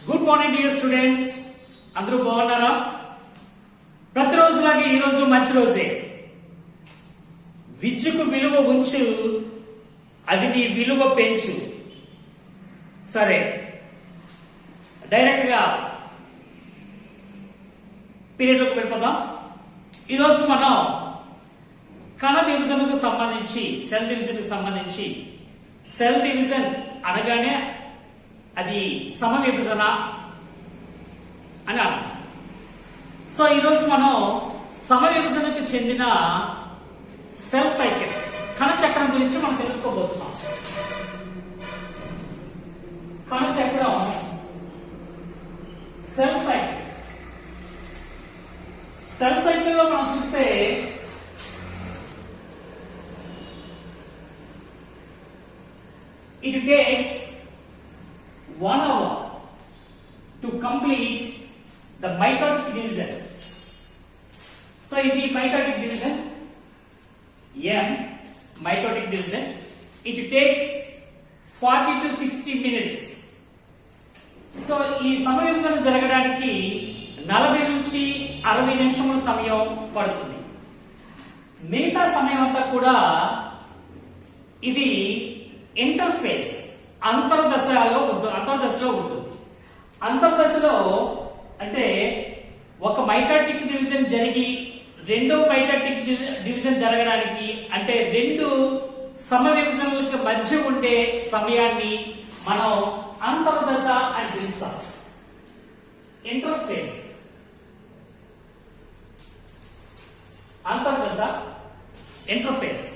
Good morning dear students, అందరూ బాగున్నారా? ప్రతిరోజులాగే ఈ రోజు మంచి రోజే. విద్యకు విలువ ఉంచు, అది నీ విలువ పెంచు. సరే, డైరెక్ట్ గా పీరియడ్ లోకి వెళ్ళిపోదాం. ఈరోజు మనం కణ విభజనకు సంబంధించి, సెల్ డివిజన్ కు సంబంధించి, సెల్ డివిజన్ అనగానే అది సమ విభజన అని అర్థం. సో ఈరోజు మనం సమ విభజనకు చెందిన సెల్ సైకిల్, కణ చక్రం గురించి మనం తెలుసుకోబోతున్నాం. కణ చక్రం, సెల్ సైకిల్. సెల్ సైకిల్ లో మనం చూస్తే it takes 1 hour to complete the mitotic division. So in the mitotic division, mitotic division, it takes 40 to 60 minutes. So ఈ సమవిభజన జరగడానికి 40 నుంచి 60 నిమిషముల సమయం పడుతుంది. మిగతా సమయం అంతా కూడా ఇది ఇంటర్ఫేస్, అంతర్దశలో ఉంటుంది. అంతర్దశలో అంటే ఒక మైటాటిక్ డివిజన్ జరిగి రెండో మైటాటిక్ డివిజన్ జరగడానికి, అంటే రెండు సమ విభజనలకు మధ్య ఉండే సమయాన్ని మనం అంతర్దశ అని పిలుస్తాం. ఇంటర్ఫేస్, అంతర్దశ, interface.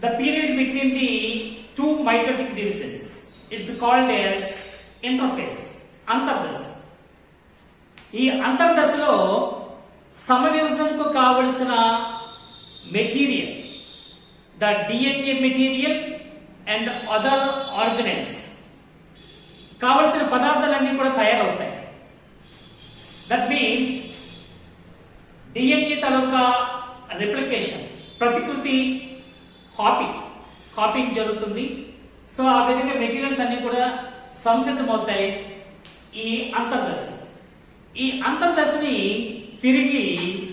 The period between the two mitotic divisions, it's called as interphase, అంతర్దశ. ఈ అంతర్దశలో సమవిభజనకు కావలసిన material, the DNA material and other organelles, కావలసిన పదార్థాలన్నీ కూడా తయారవుతాయి. That means DNA taluka replication, ప్రతికృతి కాపింగ్ జరుగుతుంది. సో ఆ విధంగా మెటీరియల్స్ అన్ని కూడా సంసిద్ధమవుతాయి ఈ అంతర్దశ. ఈ అంతర్దశని తిరిగి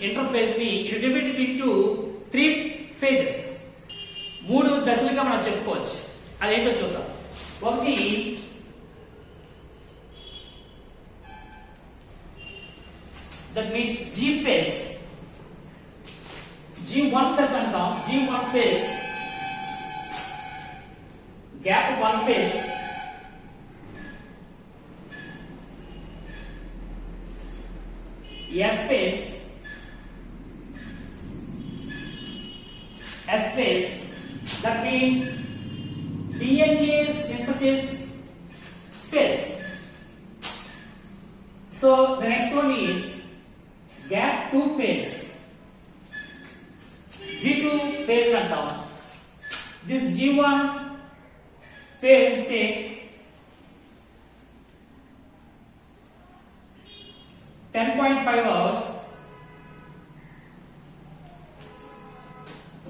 ఇంటర్ఫేస్ ని డివైడెడ్ ఇంటూ 3 phases, 3 దశలుగా మనం చెప్పుకోవచ్చు. అదేంటో చూద్దాం. ఒకటి that means G phase, G1 దశ అంటాం. G1 phase, gap 1 phase, S phase, S phase, that means DNA synthesis phase. So the next one is gap 2 phase, G2 phase antam. This G1 phase takes 10.5 hours.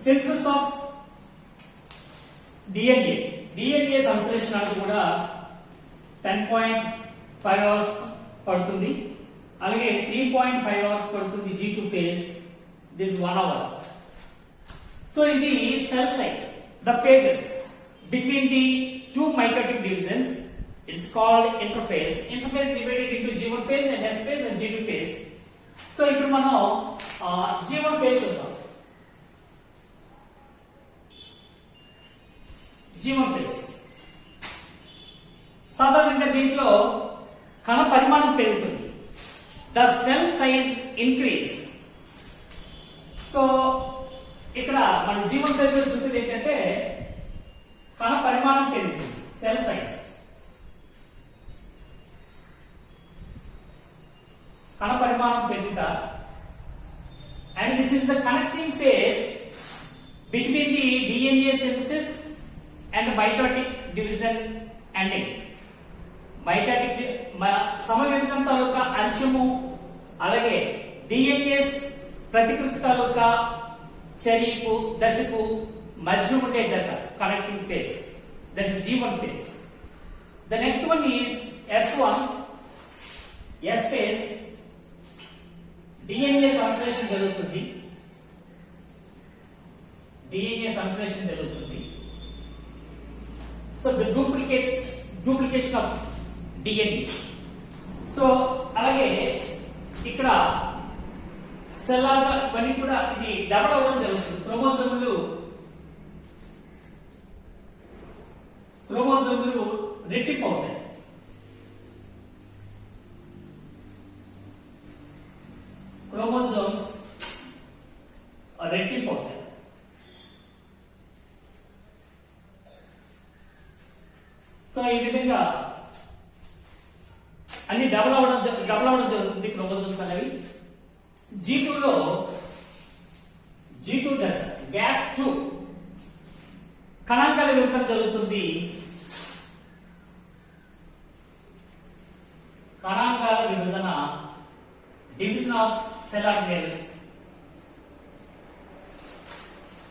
Synthesis of DNA సంశ్లేషణకు కూడా 10.5 hours పడుతుంది. అలాగే 3.5 hours పడుతుంది G2 phase. This 1 hour. So in the cell cycle, the phases between the two mitotic divisions, it's called interphase. Interphase divided into G1 phase and S phase and G2 phase. So ఇప్పుడు మనం G1 phase చూద్దాం. G1 phase సాధారణంగా దీంట్లో కణ పరిమాణం పెరుగుతుంది. The cell size increase. So ఇక్కడ మన G1 phase లో చూసేది ఏంటంటే కణ పరిమాణం పెరుగుతుంది, సెల్ సైజ్. కణ పరిమాణం పెరుగుట. And this is the connecting phase between the DNA synthesis and mitotic division ending. Mitotic సమ విభజన తాలూకా అంశము, అలాగే DNA ప్రతికృతి తాలూకా చర్యకు, దశకు మధ్య ఉండే దశ, connecting phase, that is G1 phase. The next one is S1 S phase DNA సంశ్లేషణ జరుగుతుంది. DNA సంశ్లేషణ జరుగుతుంది. So the duplication of DNA. So అలాగే ఇక్కడ సెల్ ఇవన్నీ కూడా ఇది డబుల్ అవ్వడం జరుగుతుంది. క్రోమోజోములు రెట్టింపు అవుతాయి. క్రోమోజోమ్స్ రెట్టింపు అవుతాయి. సో ఈ విధంగా అన్ని డబుల్ అవడం జరుగుతుంది క్రోమోజోమ్స్ అనేవి. G2 దశ గ్యాప్ 2 కణాంకాల విభజన జరుగుతుంది. కణాంకాల విభజన division of cell organelles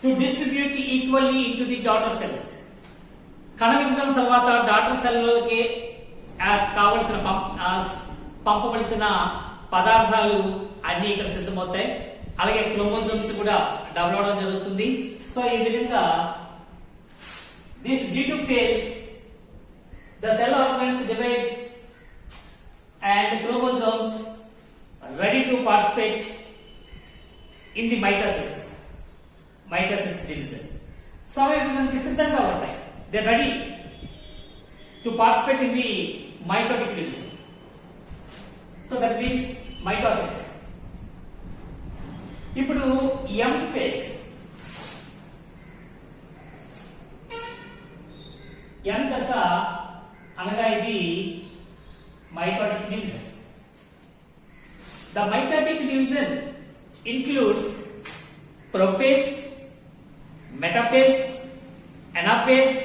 to distribute equally into the daughter cells. కణ విభజన తర్వాత డాటర్ సెల్లోకి కావలసిన పంపవలసిన పదార్థాలు అన్ని ఇక్కడ సిద్ధమవుతాయి. అలాగే క్రోమోజోమ్స్ కూడా డబుల్ అవడం జరుగుతుంది. సో ఈ విధంగా this G2 phase the cell organelles divide and chromosomes ready to participate in the mitosis division. సమయ విభజనకి సిద్ధంగా ఉంటాయి. They are ready to participate in the mitotic division. So that means mitosis. ఇప్పుడు M phase M దశ అనగా ఇది mitotic division. The mitotic division includes prophase, metaphase, anaphase,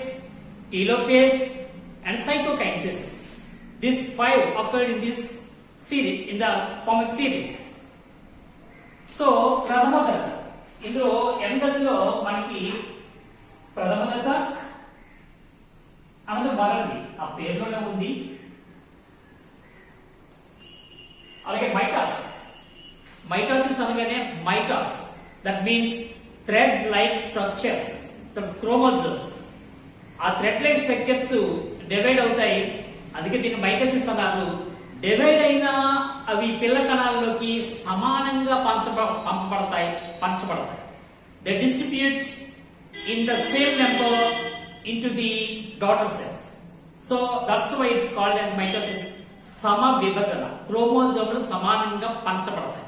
telophase and cytokinesis. These 5 occurred in this series, in the form of series. So ప్రథమ దశ, ఇందులో M దశలో మనకి ప్రథమ దశ అన్నది మొదలది ఆ పేరులోనే ఉంది. అలాగే మైటాసిస్ అనగానే Maytas, that means thread like structures, chromosomes. ఆ థ్రెడ్ లైక్ స్ట్రక్చర్స్ డివైడ్ అవుతాయి, అందుకే దీన్ని మైటోసిస్ అన్నారు. డివైడ్ అయిన అవి పిల్ల కణాల్లోకి సమానంగా పంచబడతాయి. They distribute in the same number into the daughter cells. So that's why it's called as mitosis. సమ విభజన, క్రోమోజోములు సమానంగా పంచబడతాయి.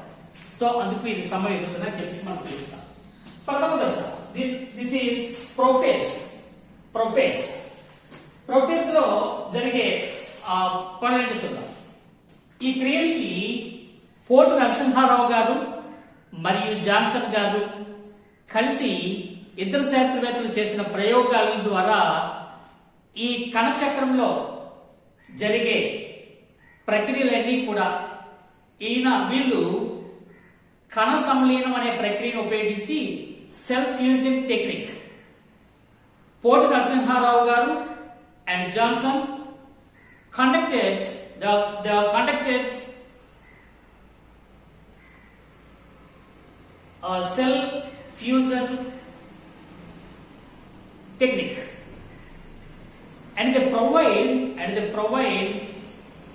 సో అందుకు ఇది సమ విభజన చెప్పి మనం పిలుస్తాం. ప్రథమ దశ, దిస్ ఈజ్ ప్రొఫేజ్ లో జరిగే పనులు చూద్దాం. ఈ క్రియలకి పోర్ట్ నరసింహారావు గారు మరియు జాన్సన్ గారు కలిసి ఇద్దరు శాస్త్రవేత్తలు చేసిన ప్రయోగాల ద్వారా ఈ కణచక్రంలో జరిగే ప్రక్రియలన్నీ కూడా వీళ్ళు కణ సంలీనం అనే ప్రక్రియను ఉపయోగించి cell fusing technique, Potu Narasimharao గారు and Johnson conducted cell fusion technique, and they provide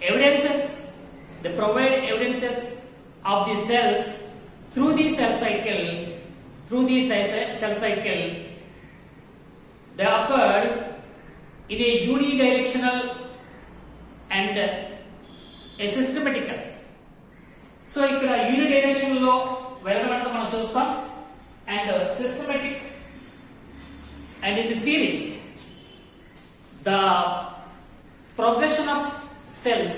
evidences of the cells through the cell cycle. They occurred in a unidirectional and a systematical. So ఇక్కడ యూనిడైరెక్షన్ లో వెళ్ళడం మనం చూస్తాం, and systematic and in the series the progression of cells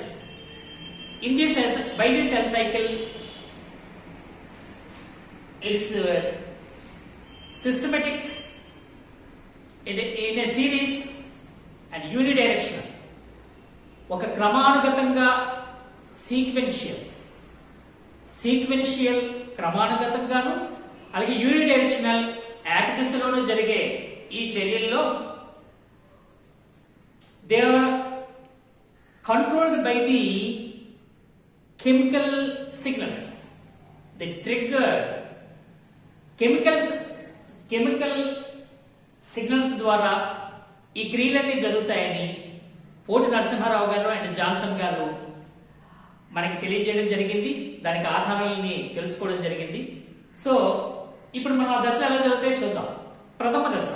in this by the cell cycle is systematic in a series and unidirectional. ఒక క్రమానుగతంగా sequential క్రమానుగతంగాను, అలాగే unidirectional ఏక దిశలోనూ జరిగే ఈ చర్యల్లో they are controlled by the chemical signals. They trigger chemical signals ద్వారా ఈ క్రియలన్నీ జరుగుతాయని పోటి నరసింహారావు గారు అండ్ జాన్సన్ గారు మనకి తెలియజేయడం జరిగింది. దానికి ఆధారాలని తెలుసుకోవడం జరిగింది. సో ఇప్పుడు మనం ఆ దశ ఎలా జరుగుతాయో చూద్దాం. ప్రథమ దశ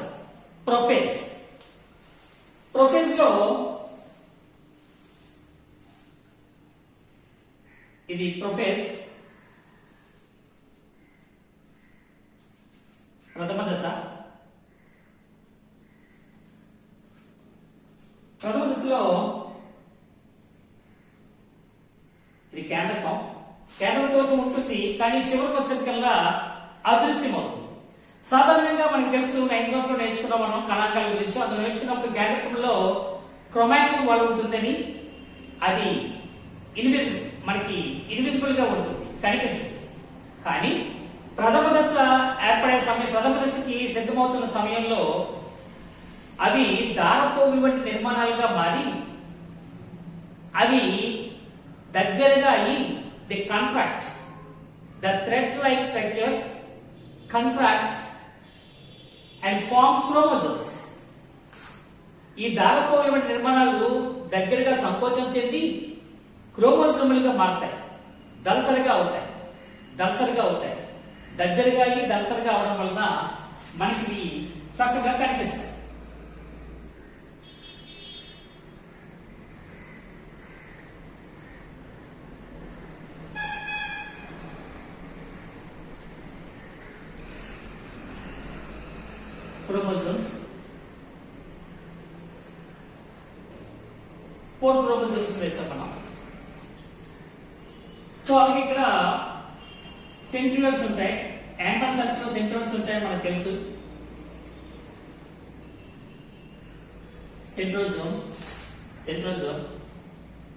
ప్రొఫేజ్. ప్రొఫేజ్ లో ఇది ప్రొఫేజ్ ప్రథమ దశ. ప్రథమ దశలో ఇది కేంద్రకం. కేంద్రకోశం ఉంటుంది, కానీ చివరికి వచ్చేసరికల్లా అదృశ్యమవుతుంది. సాధారణంగా మనకు తెలుసు, 9th క్లాస్ లో నేర్చుకున్నాం మనం కణాంకాల గురించి. అందులో నేర్చుకున్నప్పుడు కేంద్రకంలో క్రోమాటిన్ వాల్ ఉంటుందని, అది ఇన్విజిబుల్, మనకి ఇన్విజిబుల్ గా ఉంటుంది, కనిపించదు. కానీ ప్రథమ దశ ఏర్పడే సమయం, ప్రథమ దశకి సిద్ధమవుతున్న సమయంలో అవి దారపోగు వంటి నిర్మాణాలుగా మారి అవి దగ్గరగా అయ్యి the contract, the thread like structures contract and form chromosomes. ఈ దారపోగు వంటి నిర్మాణాలు దగ్గరగా సంకోచం చెంది క్రోమోజోములుగా మారుతాయి, దళసరిగా అవుతాయి. దగ్గరగా అయ్యి దళసరిగా అవడం వలన మనిషికి చక్కగా కనిపిస్తాయి. క్రోమోజోమ్స్ 4 క్రోమోజోమ్స్ వేసాం మనం. సో అలాగే ఇక్కడ సెంట్రియోల్స్ ఉంటాయి. యానిమల్ సెల్స్ లో సెంట్రియోల్స్ ఉంటాయి మనకు తెలుసు.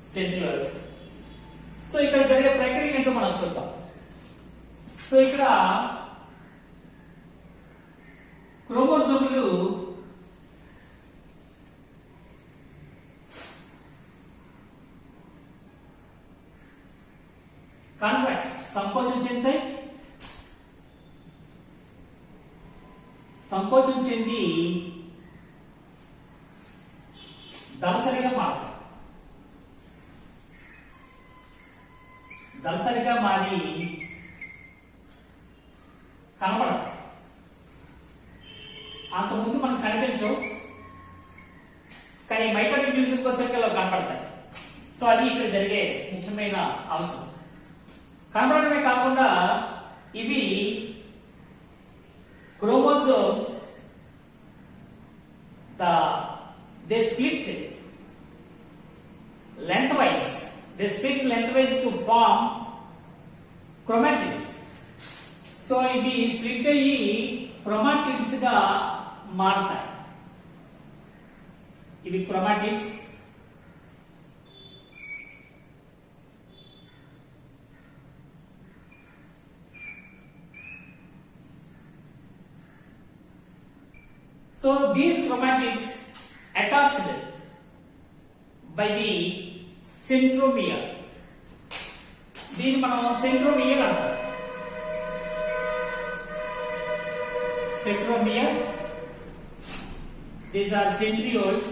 సెంట్రియోల్స్. సో ఇక్కడ జరిగే ప్రక్రియ ఏంటో మనం చూద్దాం. సో ఇక్కడ క్రోమోజోములు కాంట్రాక్ట్, సంకోచం చెంది దళసరిగా మారి కనపడతాయి. అంతకుముందు మనకు కనిపించవు, కానీ మైటోకాండ్రియల్ కోశకల్లో కనపడతాయి. సో అది ఇక్కడ జరిగే ముఖ్యమైన అంశం. కనపడమే కాకుండా ఇవి chromosomes, they split lengthwise to form chromatids. So ఇవి స్ప్లిట్ అయ్యి క్రోమాటిడ్స్ గా మారుతాయి. ఇవి chromatids. So these chromatids attached by the centromere. దీన్ని మనం సెంట్రోమియర్ అంటాం. Centromere. These are centrioles.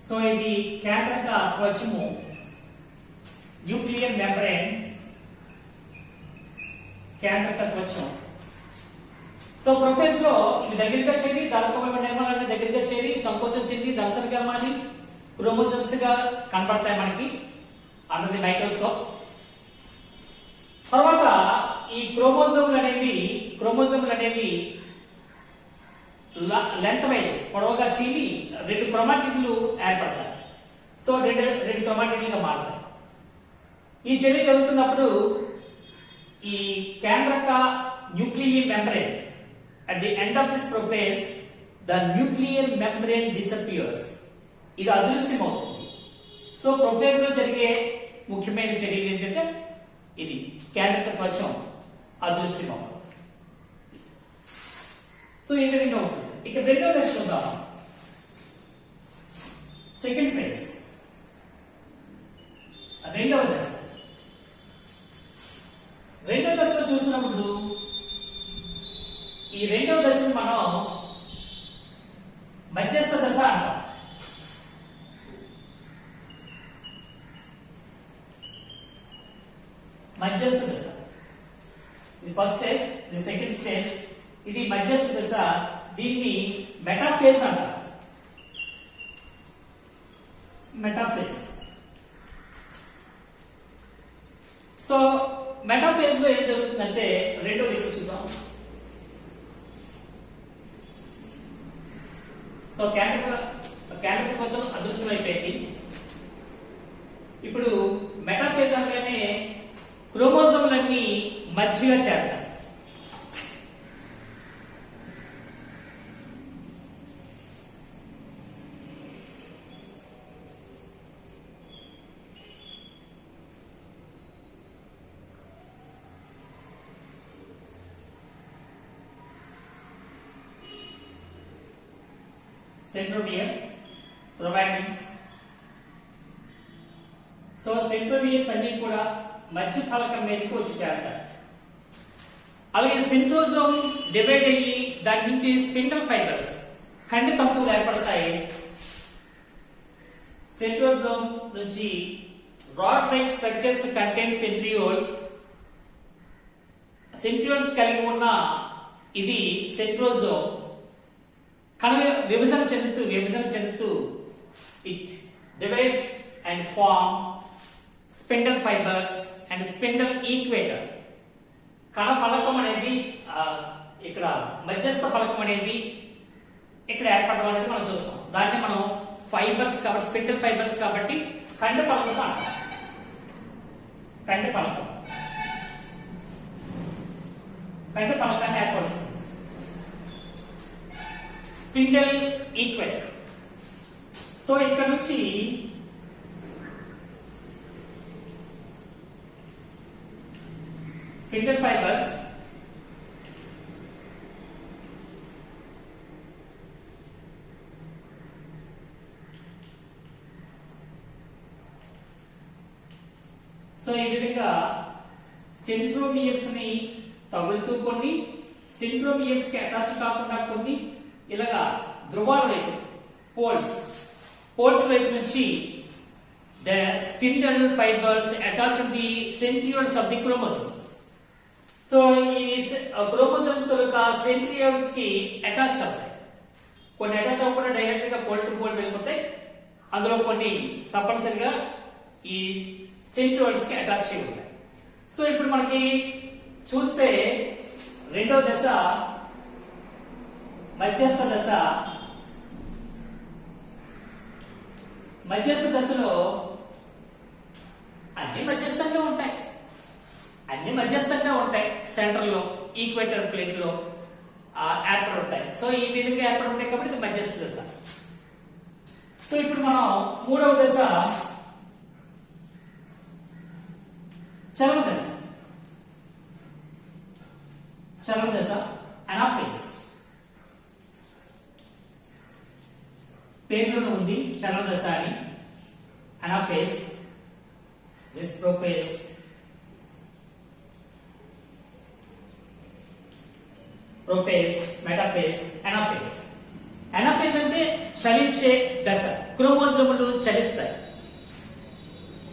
So ఇది కేంద్రక త్వచము, న్యూక్లియర్ మెంబ్రేన్, కేంద్రక త్వచం. సో ప్రొఫేజ్ లో ఇది దగ్గరగా చేరి, దారపోగు నిర్మాణాన్ని దగ్గరగా చేరి సంకోచం చెంది దళసరిగా మారి క్రోమోజోమ్స్ గా కనపడతాయి మనకి అండర్ ది మైక్రోస్కోప్. తర్వాత ఈ క్రోమోజోములు అనేవి లెంత్ వైజ్ పొడవుగా చీలి 2 క్రోమాటిడ్లు ఏర్పడతాయి. సో రెండు క్రోమాటిడ్లుగా మారుతాయి. ఈ చర్య జరుగుతున్నప్పుడు ఈ కేంద్రక nuclear membrane, at the end of this prophase the nuclear membrane disappears. ఇది అదృశ్యమవుతుంది. సో ప్రొఫేజ్ లో జరిగే ముఖ్యమైన చర్యలు ఏంటంటే ఇది కేంద్రక త్వచం అదృశ్యమవుతుంది. సో ఈ విధంగా ఉంటుంది. ఇక రెండో దశ చూద్దాం. సెకండ్ ఫేజ్ రెండవ దశ. రెండవ దశలో చూసినప్పుడు ఈ రెండవ దశను మనం మధ్యస్థ దశ అంటాం. మధ్యస్థ దశ ఇది ఫస్ట్ స్టేజ్, ఇది సెకండ్ స్టేజ్, ఇది మధ్యస్థ దశ. దీన్ని మెటాఫేజ్ అంటారు. మెటాఫేజ్. సో మెటాఫేజ్ లో ఏం జరుగుతుందంటే రెండో దిక్కు చూద్దాం. సో కేంద్ర కొంచెం అదృశ్యమైపోయింది. ఇప్పుడు మెటాఫేజ్ అనగానే క్రోమోజోములన్నీ మధ్యగా చేరతాయి. సెంట్రోమియర్, క్రోమాటిన్స్. సో సెంట్రోమియర్స్ అన్ని కూడా మధ్య ఫలకం మీదకి వచ్చి చేరతాయి. అలాగే సెంట్రోజోమ్ డివైడ్ అయ్యి దాని నుంచి స్పిండల్ ఫైబర్స్ కండి తంతువులు ఏర్పడతాయి. సెంట్రోజోమ్ నుంచి rod like structures contain centrioles. Centrioles కలిగి ఉన్న ఇది సెంట్రోజోమ్ కణ విభజన చెందుతూ it divides and form spindle fibres and spindle equator. కణ ఫలకం అనేది ఇక్కడ మధ్యస్థ ఫలకం అనేది ఇక్కడ ఏర్పడడం అనేది మనం చూస్తాం. దాన్ని మనం ఫైబర్స్ కాబట్టి స్పిండల్ ఫైబర్స్ కాబట్టి కండ ఫలకం అంటాం. కండ ఫలకాన్ని ఏర్పరుస్తుంది. Spindle equator. సో ఇక్కడ నుంచి స్పిండల్ ఫైబర్స్ సో ఈ విధంగా సెంట్రోమియర్స్ ని తగులుతూ కొన్ని, సెంట్రోమియర్స్ కి అటాచ్ కాకుండా కొన్ని ఇలాగా ధ్రువాల వైపు పోల్స్ వైపు నుంచి the spindle fibers attach to the centrioles of the chromosomes. So is chromosomes యొక్క centrioles కి అటాచ్ అవుతాయి. కొన్ని అటాచ్ అవ్వకుండా డైరెక్ట్ గా పోల్ టు పోల్ వెళ్ళిపోతాయి. అందులో కొన్ని తప్పనిసరిగా ఈ సెంట్రియోల్స్ కి అటాచ్ అయి ఉంటాయి. సో ఇప్పుడు మనకి చూస్తే రెండో దశ మధ్యస్థ దశ. మధ్యస్థ దశలో అన్ని మధ్యస్థంగా ఉంటాయి. సెంటర్ లో ఈక్వేటర్ ప్లేట్ లో ఏర్పడి ఉంటాయి. సో ఈ విధంగా ఏర్పడి ఉంటాయి కాబట్టి ఇది మధ్యస్థ దశ. సో ఇప్పుడు మనం మూడవ దశ చలన దశ అనాఫేజ్. పేరులోనే ఉంది చలన దశ అని. Anaphase, this prophase, metaphase, anaphase. Anaphase అంటే చలించే దశ. క్రోమోజోములు చలిస్తాయి.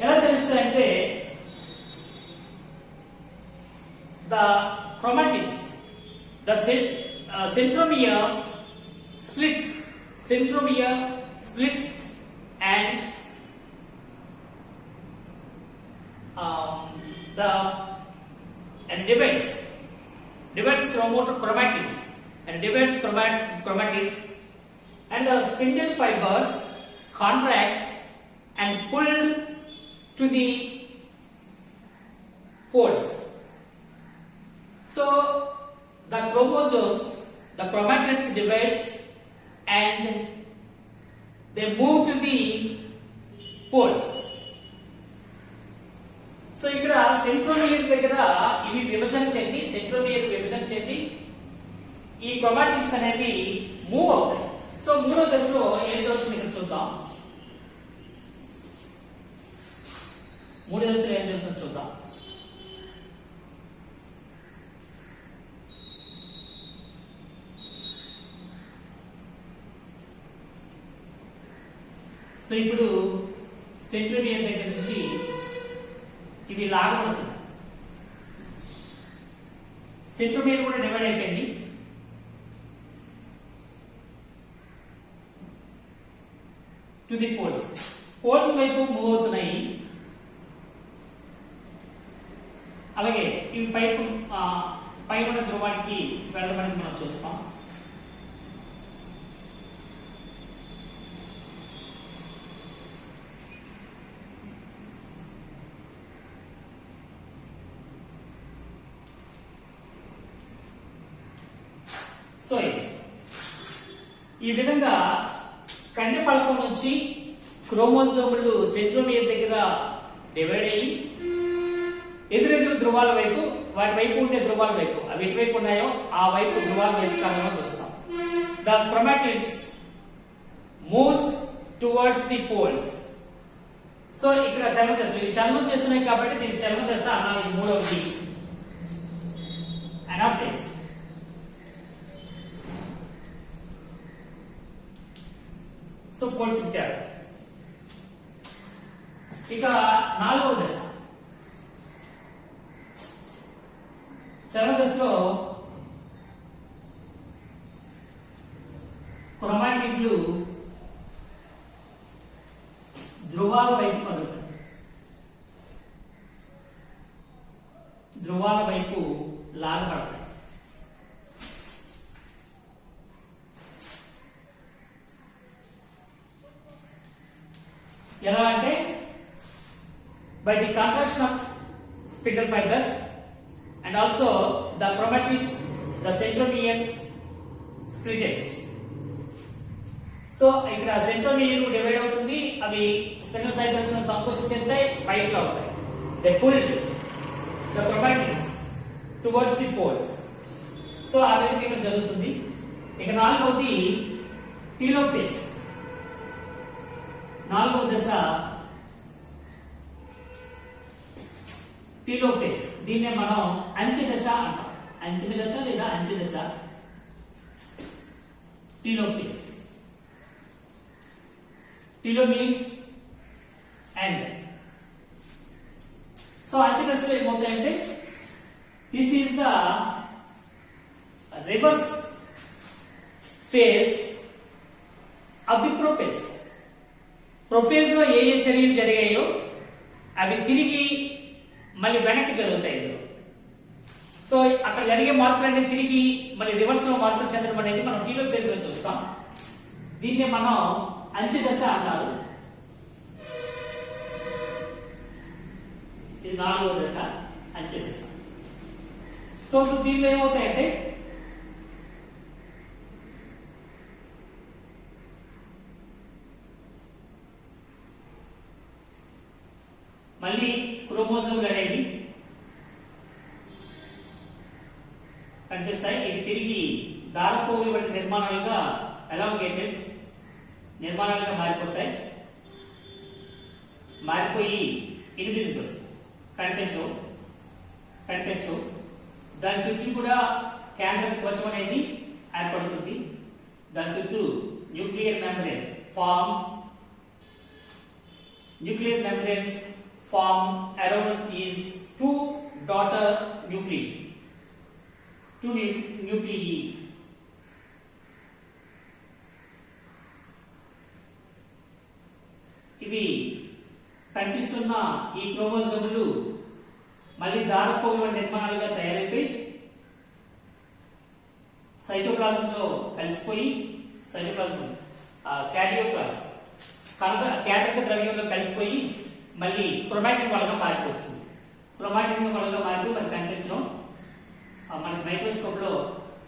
ఎలా చలిస్తాయంటే the chromatids, the centromere splits and divides chromatids and divides chromatids, and the spindle fibers contracts and pull to the poles. So the chromosomes, the chromatids divides and they move to the poles. So ఇక్కడ centromere దగ్గర ఇవి విభజన చెంది ఈ chromatids అనేవి move అవుతాయి. So మూడో దశలో ఏం జరుగుతుంది ఇక్కడ చూద్దాం. మూడో దశలో ఏం జరుగుతుందో చూద్దాం. సో ఇప్పుడు సెంట్రోమియర్ దగ్గర నుంచి ఇవి లాగబడుతుంది. సెంట్రోమియర్ కూడా డివైడ్ అయిపోయింది. టు ది పోల్స్, పోల్స్ వైపు మూవ్ అవుతున్నాయి. అలాగే ఇవి పైన ధ్రువానికి వెళ్ళమని మనం చూస్తాం. సో ఈ విధంగా కండ ఫలకం నుంచి క్రోమోజోములు సెంట్రోమియర్ దగ్గర డివైడ్ అయ్యి ఎదురెదురు ధ్రువాల వైపు, వాటి వైపు ఉండే ధ్రువాల వైపు, అవి ఎటువైపు ఉన్నాయో ఆ వైపు ధ్రువాల వైపు కారణంగా చూస్తాం. The chromatids moves towards the poles. So ఇక్కడ చలన దశ, ఇవి చలనం చేస్తున్నాయి కాబట్టి దీనికి చలన దశ అన్నాం. ఇది మూడవది అనాఫేజ్. సో పోల్స్ ఇచ్చారు. ఇక నాలుగవ దశ, చలన దశలో క్రోమాటిడ్లు ధ్రువాల వైపు కదులుతాయి. ధ్రువాల వైపు లాగబడతాయి. ఎలా అంటే by the contraction of spindle fibers and also the chromatids, the centromeres split it. So ఇక్కడ సెంట్రోమియర్ డివైడ్ అవుతుంది, అవి స్పిండల్ ఫైబర్స్ సంకోచం చెందాయి, పైకి అవుతాయి. They pulled the chromatids towards the poles. So ఆ విధంగా ఇక్కడ జరుగుతుంది. ఇక నాలుగవది టీలోఫేజ్. నాలుగవ దశ టీలోఫేజ్. దీన్నే మనం అంచె దశ అంటాం. అంతిమ దశ లేదా అంచె దశ, టీలోఫేజ్. టీలో మీన్స్ అండ్. సో అంచె దశలో ఏమవుతాయంటే this is the reverse phase of the prophase. Prophase లో ఏ ఏ చర్యలు జరిగాయో అవి తిరిగి మళ్ళీ వెనక్కి జరుగుతాయి. సో అక్కడ జరిగే మార్పులన్నీ తిరిగి మళ్ళీ రివర్స్ లో మార్పులు చెందడం అనేది మనం టీలోఫేజ్ లో చూస్తాం. దీన్ని మనం అంచె దశ అంటారు. ఇది నాలుగవ దశ, అంచె దశ. సో దీనిలో ఏమవుతాయంటే మళ్ళీ క్రోమోజోములు అనేవి కనిపిస్తాయి. ఇవి తిరిగి దారపోగులు వంటి నిర్మాణాలుగా ఎలాంగేటెడ్ నిర్మాణాలుగా మారిపోతాయి. మారిపోయి ఇన్విజిబుల్, కనిపించవు. దాని చుట్టూ కూడా కేంద్ర త్వచం అనేది ఏర్పడుతుంది. దాని చుట్టూ nuclear membrane forms. Nuclear membranes form around these two daughter nuclei. Two nuclei. ఇవి కనిపిస్తున్న ఈ క్రోమోజోములు మళ్ళీ దారపోగుల నిర్మాణాలుగా తయారైపోయి సైటోప్లాజంలో కలిసిపోయి, సైటోప్లాజం క్యారియోప్లాజం కేంద్రక ద్రవ్యంలో కలిసిపోయి మళ్ళీ క్రోమాటిన్ వలగా మారిపోతుంది. క్రోమాటిన్ వలగా మారి మరి కనిపించడం మనకి మైక్రోస్కోప్ లో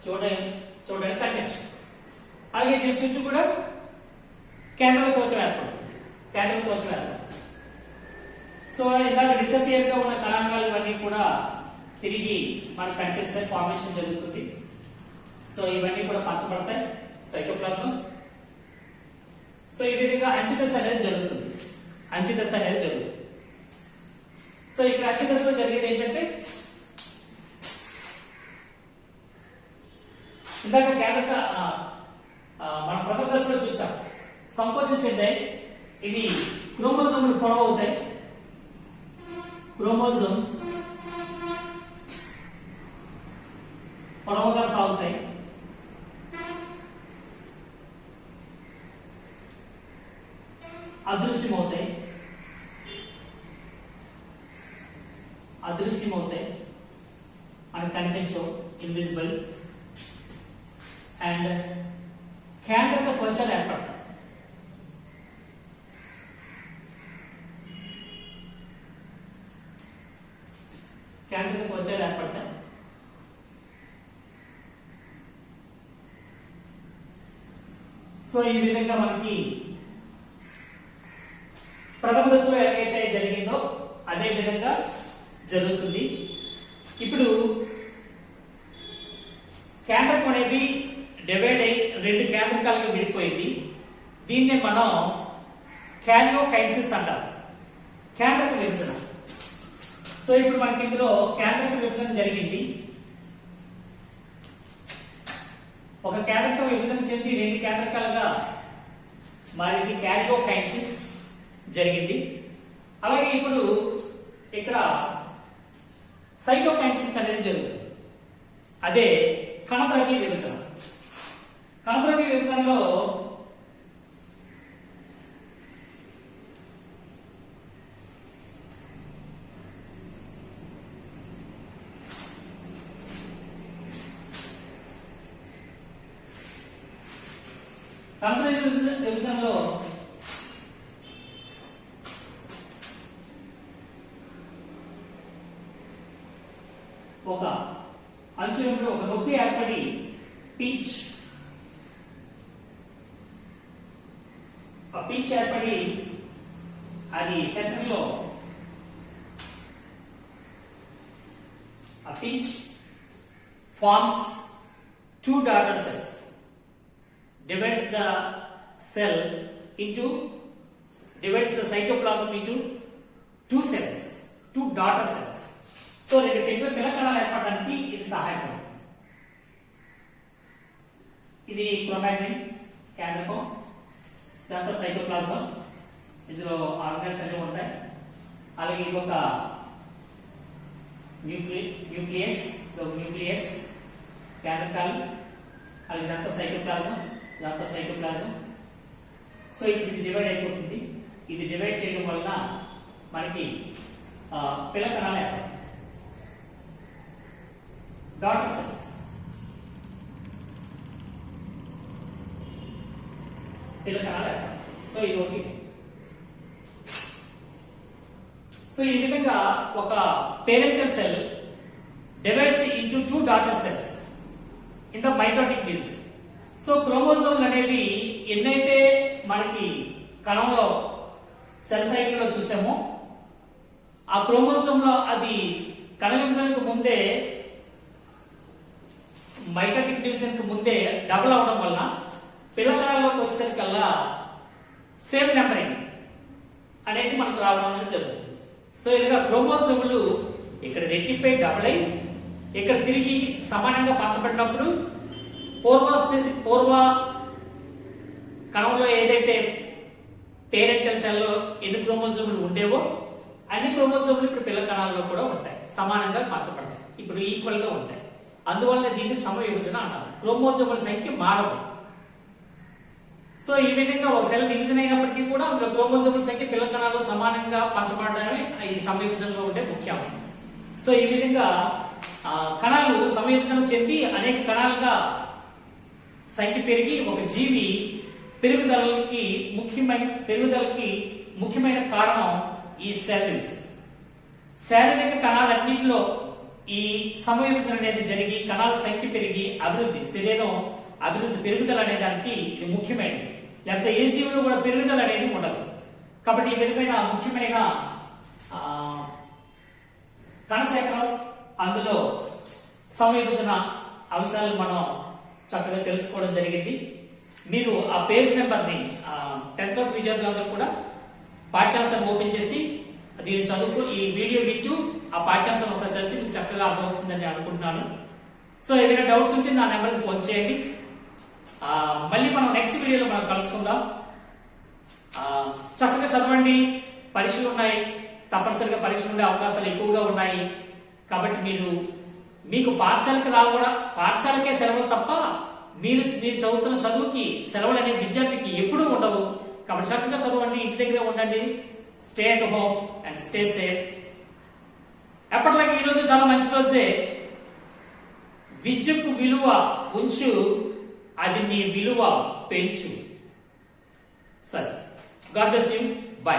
చూడడానికి కనిపించు. అలాగే దీని చుట్టూ కూడా కేంద్ర త్వచం ఏర్పడుతుంది. సో ఇందాక డిసపియర్ గా ఉన్న కణాంగాలు ఇవన్నీ కూడా తిరిగి మనకు కనిపిస్తాయి, ఫార్మేషన్ జరుగుతుంది. సో ఇవన్నీ కూడా పంచబడతాయి సైటోప్లాజం. సో ఈ విధంగా అంచె దశ అనేది జరుగుతుంది. సో ఇక్కడ అత్య దశలో జరిగేది ఏంటంటే ఇందాక కేంద్రక మన ప్రథమ దశలో చూసాం, సంకోచం చెందాయి. ఇవి క్రోమోజోములు పొడవవుతాయి, క్రోమోజోమ్స్ పొడవుగా సాగుతాయి. అదృశ్యమవుతాయి మనకు కనిపించవు, ఇన్విజిబుల్. అండ్ కేంద్రక త్వచలు ఏర్పడతాయి. సో ఈ విధంగా మనకి ప్రథమ దశలో ఎలాగైతే జరిగిందో అదే విధంగా జరుగుతుంది. ఇప్పుడు కేంద్రకం అనేది డివైడ్ అయి 2 కేంద్రకాలుగా విడిపోయింది. దీన్నే మనం క్యారియోకైనసిస్ అంటాం, కేంద్రక విభజన. సో ఇప్పుడు మనకి ఇందులో కేంద్రక విభజన జరిగింది. ఒక కేంద్రకం విభజన చెంది 2 కేంద్రకాలుగా మారింది, క్యారియోకైనసిస్ జరిగింది. అలాగే ఇప్పుడు ఇక్కడ సైటోకైనసిస్ అనేది జరుగుతుంది, అదే కణద్రవ్య విభజన. కణద్రవ్య విభజనలో విభజనలో ఒక అంచు ఒక నొప్పి ఏర్పడి పించ్ ఏర్పడి అది సెంటర్ లో a pinch forms 2 daughter cells, divides the cytoplasm into 2 cells, 2 daughter cells. So 2 పిల్ల కణాలు ఏర్పడడానికి ఇది సహాయపడుతుంది. ఇది క్రోమాటిన్ కేంద్రకం, ఇదంతా సైటోప్లాజం, ఇందులో ఆర్గాన్స్ అన్ని ఉంటాయి. అలాగే ఇది ఒక న్యూక్లియస్ కేంద్రకాలు, అలాగే ఇదంతా సైటోప్లాజం. సో ఇప్పుడు ఇది డివైడ్ అయిపోతుంది. ఇది డివైడ్ చేయడం వలన మనకి పిల్ల కణాలు ఏర్పడతాయి, డాటర్ సెల్స్. పిల్ల కణాలు ఏర్పడతాయి. సో ఇది ఒకటి. సో ఈ విధంగా ఒక parental cell divides into 2 daughter cells in the mitotic division. So క్రోమోజోమ్లు అనేవి ఎన్నైతే మనకి కణంలో సెల్ సైకిల్ లో చూసామో ఆ క్రోమోజోమ్ లో అది కణ విభజనకు ముందే మైటోటిక్ డివిజన్ కు ముందే డబుల్ అవడం వల్ల పిల్ల కణాల్లోకి వచ్చేసరికల్లా సేమ్ నెంబరింగ్ అనేది మనకు రావడం అనేది జరుగుతుంది. సో ఇలాగా క్రోమోజోములు ఇక్కడ రెట్టిపై డబుల్ అయి ఇక్కడ తిరిగి సమానంగా పంచబడినప్పుడు పూర్వ కణంలో ఏదైతే పేరెంటల్ సెల్లో ఎన్ని క్రోమోజోములు ఉండేవో అన్ని క్రోమోజోములు ఇప్పుడు పిల్ల కణాల్లో కూడా ఉంటాయి, సమానంగా పంచబడ్డాయి, ఇప్పుడు ఈక్వల్ గా ఉంటాయి. అందువల్ల దీన్ని సమవిభజన అంటారు. క్రోమోజోముల సంఖ్య మారదు. సో ఈ విధంగా ఒక సెల్ డివిజన్ అయినప్పటికీ కూడా అందులో క్రోమోజోముల సంఖ్య పిల్ల కణాల్లో సమానంగా పంచబడడమే ఈ సమవిభజనలో ఉండే ముఖ్య అంశం. సో ఈ విధంగా కణాలు సమవిభజన చెంది అనేక కణాలుగా సంఖ్య పెరిగి ఒక జీవి పెరుగుదలకి ముఖ్యమైన కారణం ఈ సెల్ డివిజన్. శారీరక కణాలన్నింటిలో ఈ సమవిభజన అనేది జరిగి కణాల సంఖ్య పెరిగి శరీరం అభివృద్ధి పెరుగుదల అనే దానికి ఇది ముఖ్యమైనది. లేకపోతే ఏ జీవులో కూడా పెరుగుదల అనేది ఉండదు. కాబట్టి ఈ విధమైన ముఖ్యమైన కణచక్రం, అందులో సమవిభజన అంశాలు మనం చక్కగా తెలుసుకోవడం జరిగింది. మీరు ఆ పేజ్ నెంబర్ని 10th క్లాస్ విద్యార్థులందరూ కూడా పాఠ్యాంశాన్ని ఓపెన్ చేసి దీన్ని చదువుకు ఈ వీడియో వింటూ ఆ పాఠ్యాంశం ఒకసారి చదివితే మీకు చక్కగా అర్థమవుతుందని అనుకుంటున్నాను. సో ఏదైనా డౌట్స్ ఉంటే నా నెంబర్కి ఫోన్ చేయండి. మళ్ళీ మనం నెక్స్ట్ వీడియోలో మనం కలుసుకుందాం. చక్కగా చదవండి. పరీక్షలు ఉన్నాయి, తప్పనిసరిగా పరీక్షలు ఉండే అవకాశాలు ఎక్కువగా ఉన్నాయి. కాబట్టి మీకు పాఠశాలకు కూడా పాఠశాలకే సెలవులు తప్ప మీరు చదువుతున్న చదువుకి సెలవులు అనే విద్యార్థికి ఎప్పుడూ ఉండవు. కాబట్టి చక్కగా చదవండి, ఇంటి దగ్గరే ఉండండి. Stay at home and stay safe. ఎప్పటిలాగే ఈరోజు చాలా మంచి రోజే. విద్యకు విలువ ఉంచు, అది నీ విలువ పెంచు. సరే, గాడ్ బ్లెస్ యూ. బై.